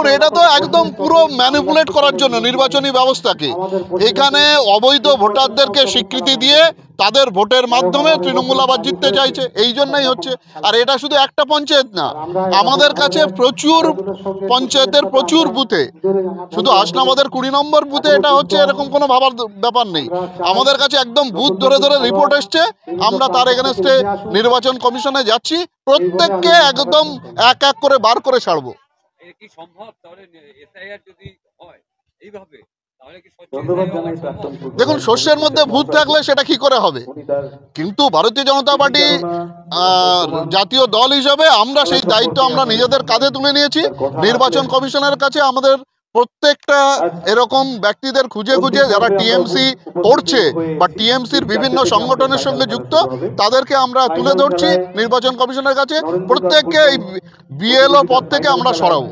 দেখুন, এটা তো একদম পুরো ম্যানিপুলেট করার জন্য নির্বাচনী ব্যবস্থাকে। এখানে অবৈধ ভোটারদেরকে স্বীকৃতি দিয়ে তাদের ভোটের মাধ্যমে তৃণমূল আবার জিততে চাইছে, এই জন্যই হচ্ছে। আর এটা শুধু একটা পঞ্চায়েত না, আমাদের কাছে প্রচুর পঞ্চায়েতের প্রচুর বুথে, শুধু হাসনাবাদের 20 নম্বর বুথে এটা হচ্ছে এরকম কোনো ভাবার ব্যাপার নেই। আমাদের কাছে একদম বুথ ধরে ধরে রিপোর্ট এসছে, আমরা তার এগেনস্টে নির্বাচন কমিশনে যাচ্ছি, প্রত্যেককে একদম এক এক করে বার করে ছাড়বো। দেখুন, শস্যের মধ্যে ভূত থাকলে সেটা কি করে হবে, কিন্তু ভারতীয় জনতা পার্টি জাতীয় দল হিসাবে আমরা সেই দায়িত্ব আমরা নিজেদের কাঁধে তুলে নিয়েছি। নির্বাচন কমিশনের কাছে আমাদের প্রত্যেকটা এরকম ব্যক্তিদের খুঁজে খুঁজে যারা টিএমসি করছে বা টিএমসির বিভিন্ন সংগঠনের সঙ্গে যুক্ত, তাদেরকে আমরা তুলে ধরছি নির্বাচন কমিশনের কাছে। প্রত্যেককে এই বিএলও পদ থেকে আমরা সরাবো।